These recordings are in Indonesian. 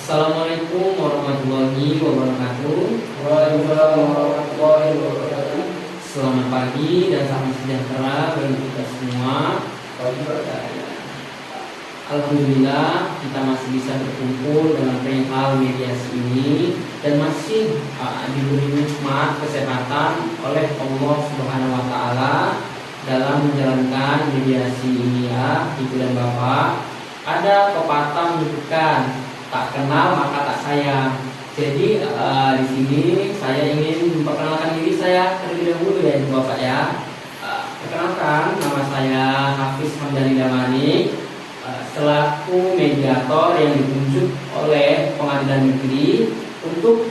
Assalamualaikum warahmatullahi wabarakatuh. Waalaikumsalam warahmatullahi wabarakatuh. Selamat pagi dan salam sejahtera bagi kita semua. Alhamdulillah kita masih bisa berkumpul dalam perihal mediasi ini dan masih diberi nikmat kesehatan oleh Allah Subhanahu wa taala dalam menjalankan mediasi ini ya, Ibu dan Bapak. Ada pepatah menyebutkan tak kenal maka tak sayang. Jadi di sini saya ingin memperkenalkan diri saya terlebih dahulu ya Ibu Bapak ya. Perkenalkan, nama saya Hafiz Hamdani Damanik, selaku mediator yang ditunjuk oleh Pengadilan Negeri untuk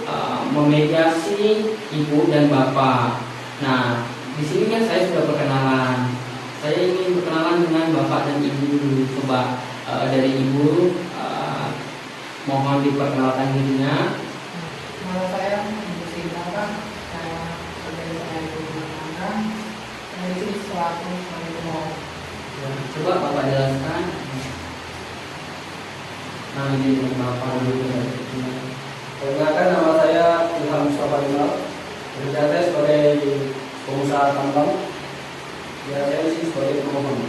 memediasi Ibu dan Bapak. Nah, di sini kan saya sudah perkenalan. Saya ingin berkenalan dengan Bapak dan Ibu dulu. Coba dari Ibu mohon diperkenalkan dirinya. Nama saya Ibu Sinta, saya sebagai Ibu Sinta, saya di selaku penulis. Coba Bapak jelaskan. Nah, ini Bapak dulu. Perkenalkan, nama saya Ilham Mustafa Dimal. Kerja saya sebagai pengusaha tambang. Ya, saya isi sebagai pemohon.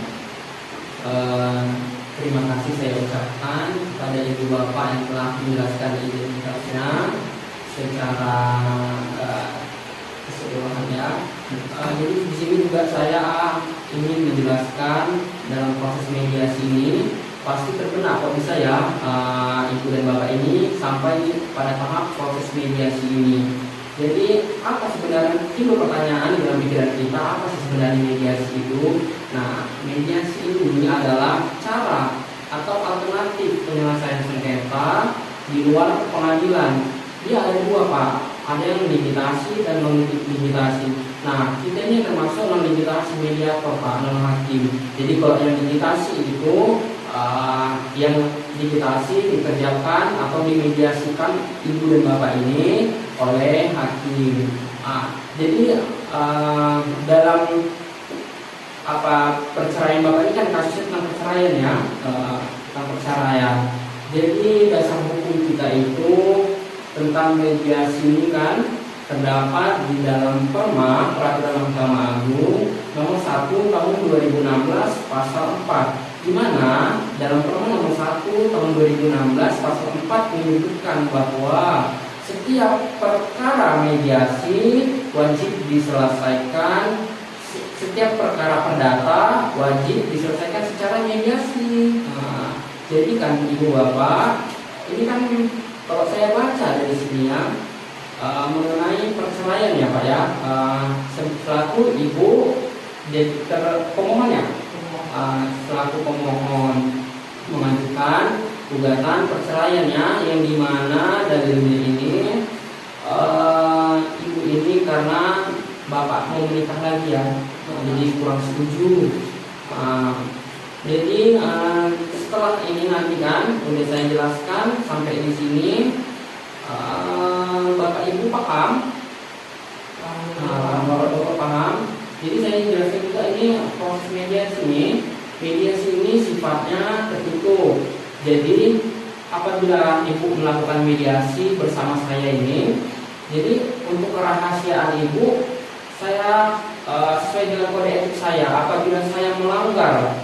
Terima kasih saya ucapkan kepada Ibu Bapak yang telah menjelaskan identitasnya secara keseluruhan ya. Jadi di sini juga saya ingin menjelaskan dalam proses mediasi ini pasti terkena kok bisa ya Ibu dan Bapak ini sampai pada tahap proses mediasi ini. Jadi apa sebenarnya timbul pertanyaan di dalam pikiran kita, apa sih sebenarnya mediasi itu? Nah, mediasi ini adalah cara atau alternatif penyelesaian sengketa di luar pengadilan. Dia ada dua Pak, ada yang limitasi dan non limitasi. Nah, kita ini termasuk non limitasi mediator Pak, non hakim. Jadi kalau yang limitasi itu yang limitasi dikerjakan atau dimediasikan Ibu dan Bapak ini oleh hakim. Jadi dalam perceraian Bapak ini kan kasusnya tentang perceraian ya, tentang perceraian. Jadi dasar hukum kita itu tentang mediasi ini kan terdapat di dalam Peraturan Mahkamah Agung nomor 1 tahun 2016 pasal 4, di mana dalam Perma nomor 1 tahun 2016 pasal 4 menyebutkan bahwa setiap perkara mediasi wajib diselesaikan, setiap perkara perdata wajib diselesaikan secara mediasi. Jadi kan Ibu Bapak, ini kan kalau saya baca dari sini ya mengenai perceraian ya Pak ya, selaku Ibu pemohonnya, selaku pemohon mengajukan gugatan perceraiannya yang dimana dalilnya ini Ibu ini karena Bapak mau menikah lagi ya, jadi kurang setuju. Jadi setelah ini nanti kan udah saya jelaskan sampai di sini, Bapak Ibu paham? Bapak paham. Jadi saya jelaskan juga ini proses mediasi ini sifatnya tertutup. Jadi apabila Ibu melakukan mediasi bersama saya ini, jadi untuk kerahasiaan Ibu, saya sesuai dengan kode etik saya, apabila saya melanggar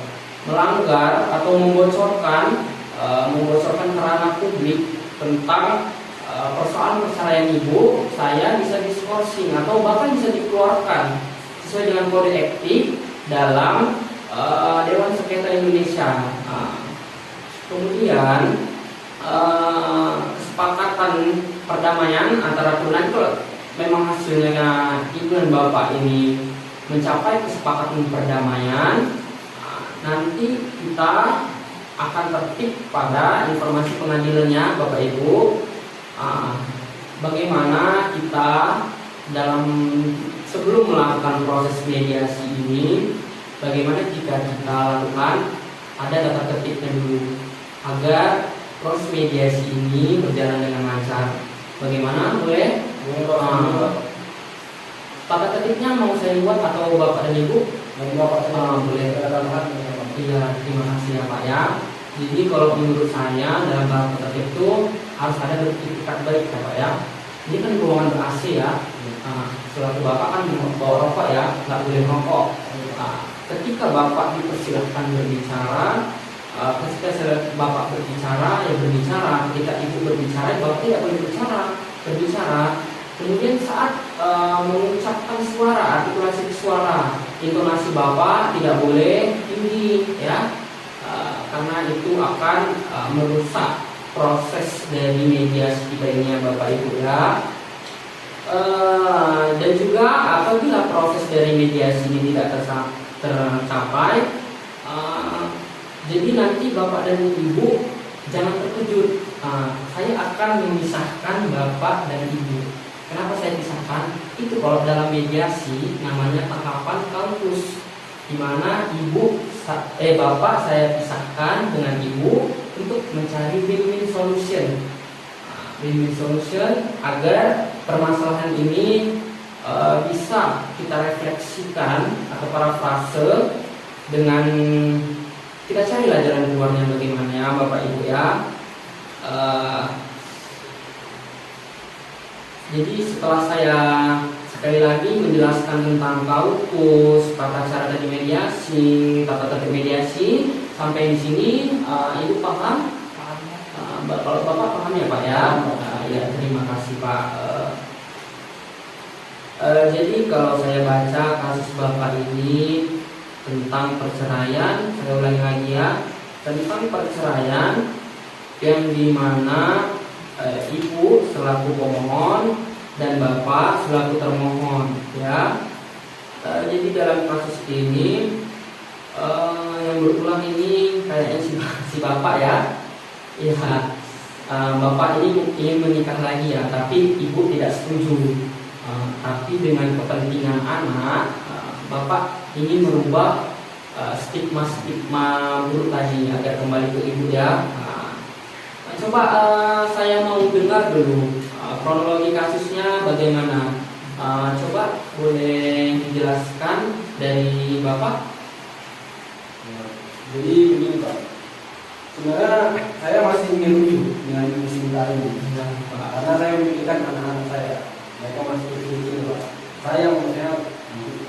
atau membocorkan ke ranah publik tentang persoalan perceraian Ibu, saya bisa diskorsing atau bahkan bisa dikeluarkan sesuai dengan kode etik dalam Dewan Sengketa Indonesia. Kemudian kesepakatan perdamaian antara tunai itu memang hasilnya Ibu dan Bapak ini mencapai kesepakatan perdamaian, nanti kita akan tertib pada informasi pengadilannya Bapak Ibu, bagaimana kita sebelum melakukan proses mediasi ini, bagaimana jika kita lakukan ada tata tertibnya dulu agar proses mediasi ini berjalan dengan lancar. Bagaimana? Boleh? Tata tertibnya mau saya buat atau Bapak dan Ibu? Bapak boleh. Iya, terima kasih ya Pak ya. Jadi kalau menurut saya dalam tata tertib itu harus ada beretikat baik ya Pak ya. Ini kan ruangan ber-AC ya. Selaku Bapak kan bawa rokok ya, nggak boleh merokok. Ketika Bapak dipersilahkan berbicara, ketika Bapak berbicara, ya berbicara. Ketika Ibu berbicara, Bapak tidak boleh berbicara. Kemudian saat mengucapkan suara, artikulasi suara, intonasi Bapak tidak boleh tinggi ya. Karena itu akan merusak proses dari mediasi kita ini ya Bapak Ibu ya. Dan juga apabila proses dari mediasi ini tidak tercapai, jadi nanti Bapak dan Ibu jangan terkejut. Saya akan memisahkan Bapak dan Ibu. Kenapa saya pisahkan? Itu kalau dalam mediasi namanya tahapan kampus, di mana Bapak saya pisahkan dengan Ibu untuk mencari win-win solution. Win-win solution agar permasalahan ini bisa kita refleksikan atau parafrase dengan kita carilah jalan keluarnya bagaimana ya Bapak Ibu ya. Jadi setelah saya sekali lagi menjelaskan tentang kaukus, tata cara tadi mediasi, tata tertib mediasi, sampai di sini Ibu paham? Kalau Bapak paham ya Pak ya? Ya terima kasih Pak. Jadi kalau saya baca kasus Bapak ini tentang perceraian, saya ulangi lagi ya, tentang perceraian yang dimana Ibu selaku pemohon dan Bapak selaku termohon ya. Jadi dalam kasus ini yang berulang ini kayaknya si Bapak ya. Ya, Bapak ini ingin menikah lagi ya, tapi Ibu tidak setuju. Tapi dengan kepentingan anak, Bapak ingin merubah stigma buruk tadi agar kembali ke Ibu ya. Coba saya mau dengar dulu kronologi kasusnya bagaimana. Coba boleh dijelaskan dari Bapak. Jadi begini Pak, sebenarnya saya masih ingin rujuk dengan Ibu Sinta ini, karena saya memikirkan anak-anak saya, mereka masih kecil Pak. Saya maksudnya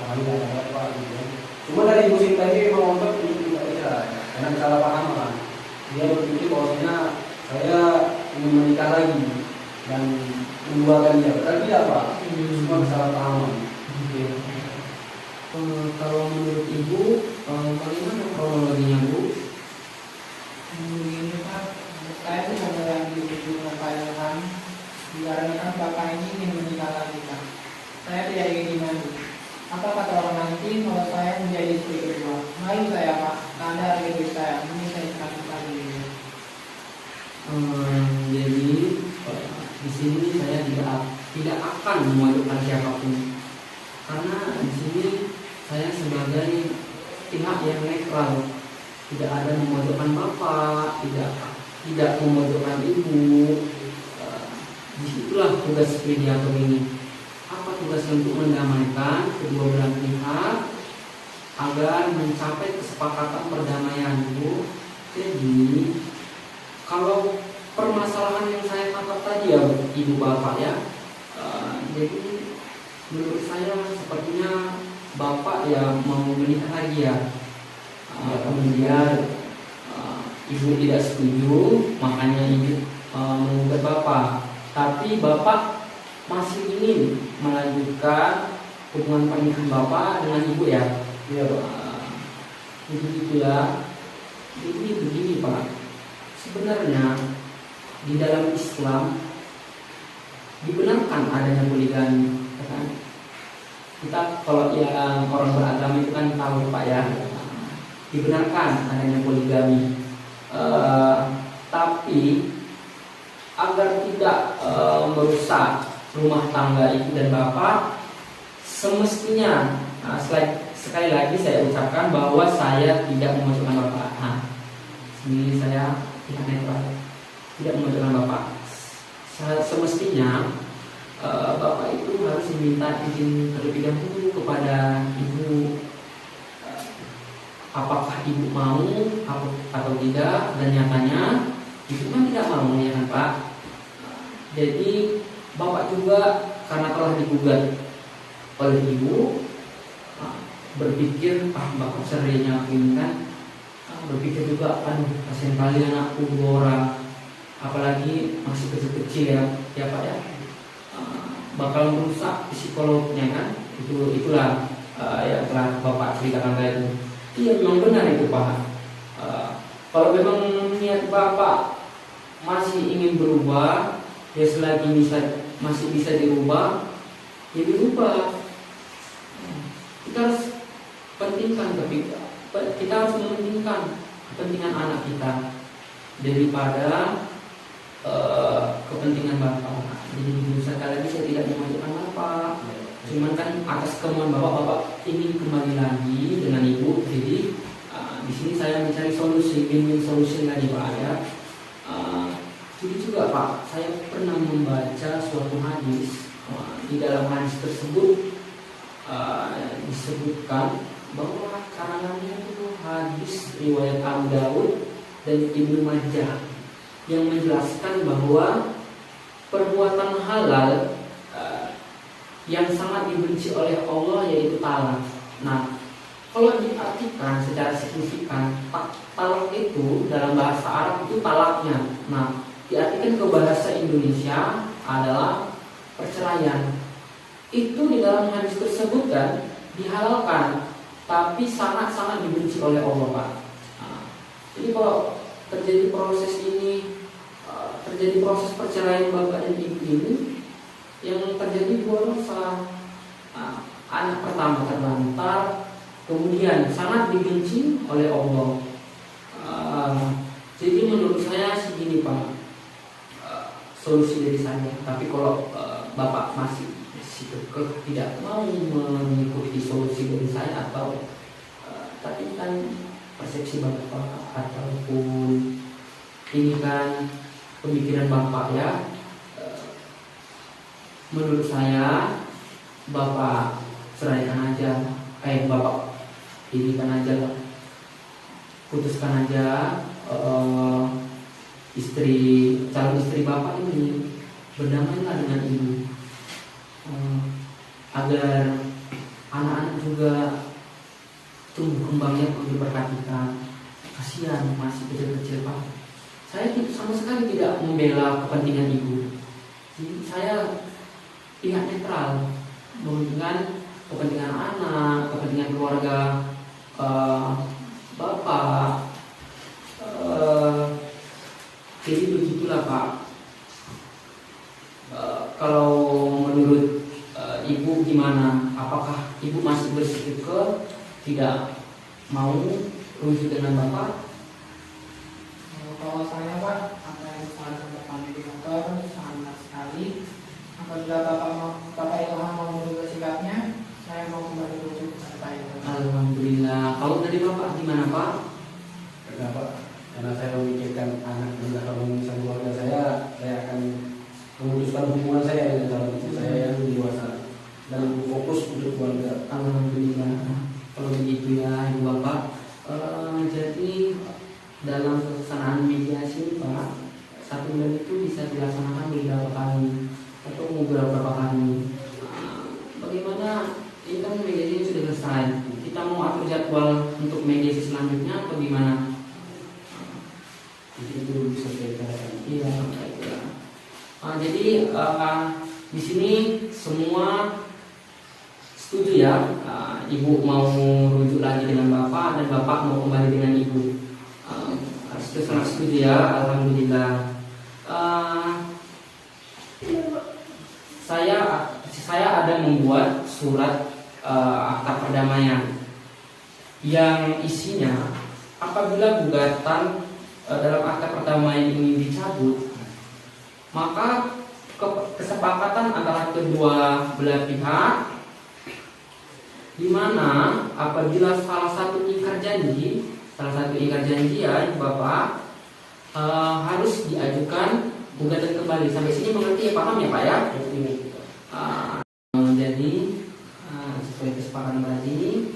kami ada Bapak gitu. Cuma dari Ibu Sinta ini memang untuk tidak bisa, karena salah paham lah. Dia berpikir bahwasanya saya ingin menikah lagi dan menduakan dia, berarti tidak Pak. Semua kesalahpahaman. Kalau menurut Ibu, bagaimana kronologinya Bu? Begini Pak, saya sih ada yang dibutuhkan Bapak dikarenakan Bapak ini ingin menikah lagi Pak. Saya tidak ingin dimadu. Apa kata orang nanti kalau saya menjadi istri kedua? Malu saya Pak, karena harga diri saya. Ini saya sakit lagi. Jadi di sini saya tidak akan memajukan siapapun, karena di sini saya sebagai pihak yang netral, tidak ada memojokkan Bapak, tidak memojokkan Ibu. Disitulah tugas mediator ini. Apa tugas untuk mendamaikan kedua belah pihak agar mencapai kesepakatan perdamaian Bu. Jadi kalau permasalahan yang saya tangkap tadi ya Ibu Bapak ya, jadi menurut saya sepertinya Bapak ya mau menikah lagi ya. Kemudian Ibu tidak setuju, makanya Ibu menggugat Bapak. Tapi Bapak masih ingin melanjutkan hubungan pernikahan Bapak dengan Ibu ya. Iya Pak. Begitu ya. Jadi begini Pak, sebenarnya di dalam Islam dibenarkan adanya poligami, kan? Kita kalau yang orang beragama itu kan tahu Pak ya, dibenarkan adanya poligami. Tapi agar tidak merusak rumah tangga Ibu dan Bapak, semestinya sekali lagi saya ucapkan bahwa saya tidak memasukkan Bapak. Ini saya tidak netral, tidak memasukkan Bapak. Semestinya Bapak itu harus meminta izin terlebih dahulu kepada Ibu. apakah ibu mau atau tidak, dan nyatanya ibu kan tidak mau, ya kan Pak. Jadi bapak juga karena telah digugat oleh ibu berpikir bapak cerainya ini kan, berpikir juga kasihan kali anakku 2 orang, apalagi masih kecil-kecil ya Pak ya, bakal merusak psikolognya kan. Itulah yang telah bapak ceritakan tadi. Iya, memang benar itu Pak. Kalau memang niat bapak masih ingin berubah, ya selagi masih bisa dirubah, ya dirubah. Kita harus pentingkan, kita harus mementingkan kepentingan anak kita daripada kepentingan bapak. Jadi sekali lagi saya tidak memajukan bapak, cuman kan atas kemauan bapak ingin kembali lagi dengan ibu. Jadi di sini saya mencari solusi, win-win solution lagi Pak ya. Jadi juga Pak, saya pernah membaca suatu hadis. Di dalam hadis tersebut disebutkan bahwa karangannya itu hadis riwayat Abu Daud dan Ibnu Majah yang menjelaskan bahwa perbuatan halal yang sangat dibenci oleh Allah yaitu talak. Nah, kalau diartikan secara signifikan, talak itu dalam bahasa Arab itu talaknya. Nah, diartikan ke bahasa Indonesia adalah perceraian. Itu di dalam hadis tersebut kan dihalalkan, tapi sangat-sangat dibenci oleh Allah Pak. Jadi kalau terjadi proses perceraian bapak dan ibu ini, yang terjadi 2 dosa. Anak pertama terlantar, kemudian sangat dibenci oleh Allah. Jadi menurut saya segini Pak, solusi dari saya. Tapi kalau bapak masih tidak mau mengikuti solusi dari saya, atau tapi kan persepsi bapak ataupun ini kan pemikiran bapak ya, menurut saya bapak ceraikan aja, bapak inikan aja, putuskan aja calon istri bapak ini, berdamailah dengan ibu, agar anak-anak juga tumbuh kembangnya diperhatikan. Kasihan masih kecil-kecil Pak. Saya sama sekali tidak membela kepentingan ibu. Jadi saya pihak netral, mementingkan kepentingan anak, kepentingan keluarga bapak. Jadi begitulah Pak. Kalau menurut ibu gimana? Apakah ibu masih bersikap tidak mau rujuk dengan bapak? Kalau saya Pak, apa yang disarankan Bapak Mediator sangat sekali. Apabila Bapak Ilham mau merubah sikapnya, saya mau kembali rujuk kepada Pak Ilham. Alhamdulillah. Kalau dari bapak gimana Pak? Kenapa? Karena saya memikirkan anak dan keharmonisan keluarga saya akan memutuskan hubungan saya dengan calon istri saya yang dewasa dan fokus untuk keluarga. Alhamdulillah. Kalau begitu ya ibu bapak, jadi dalam pelaksanaan mediasi Pak, 1 bulan itu bisa dilaksanakan beberapa kali atau beberapa kali. Bagaimana? Ini kan mediasi sudah selesai. Kita mau atur jadwal untuk mediasi selanjutnya atau gimana? Jadi itu bisa kita. Iya. Jadi di sini semua setuju ya, ibu mau rujuk lagi dengan bapak dan bapak mau kembali dengan ibu. Itu sangat setuju ya, alhamdulillah. Saya ada membuat surat akta perdamaian yang isinya apabila gugatan dalam akta perdamaian ini dicabut, maka kesepakatan antara kedua belah pihak, di mana apabila salah satu ingkar janji ya bapak, harus diajukan gugatan kembali. Sampai sini mengerti ya, paham ya Pak ya? Jadi sesuai kesepakatan tadi,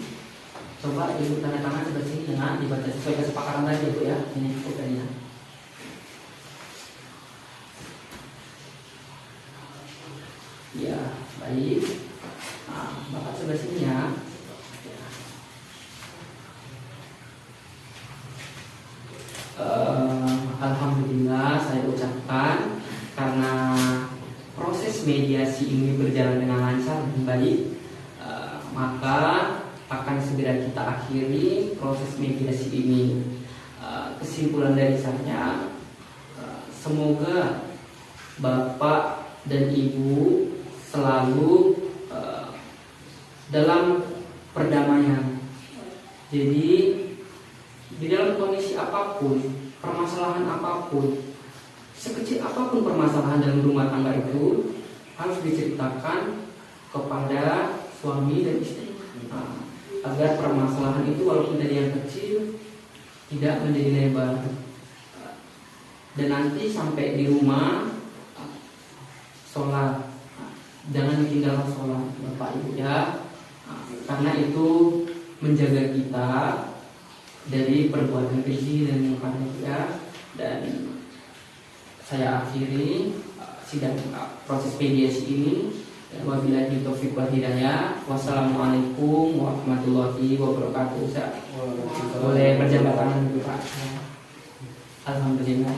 Coba ibu tanda tangan sebelah sini ya, dibaca sesuai kesepakatan tadi bu ya. Ini cukup tadi ya. Ya baik. Nah, bapak sebelah sini ya. Alhamdulillah saya ucapkan karena proses mediasi ini berjalan dengan lancar dan baik, maka akan segera kita akhiri proses mediasi ini. Kesimpulan dari saya, semoga bapak dan ibu selalu dalam perdamaian. Jadi di dalam kondisi apapun, permasalahan apapun, sekecil apapun permasalahan dalam rumah tangga itu harus diceritakan kepada suami dan istri, agar permasalahan itu walaupun dari yang kecil tidak menjadi lebar. Dan nanti sampai di rumah sholat, jangan ditinggalkan sholat bapak ibu ya, karena itu menjaga kita dari perbuatan keji dan mungkar ya. Dan saya akhiri sidang proses mediasi ini. Wabillahi taufiq wal hidayah. Wassalamualaikum warahmatullahi wabarakatuh. Boleh berjabat tangan dulu Pak. Alhamdulillah.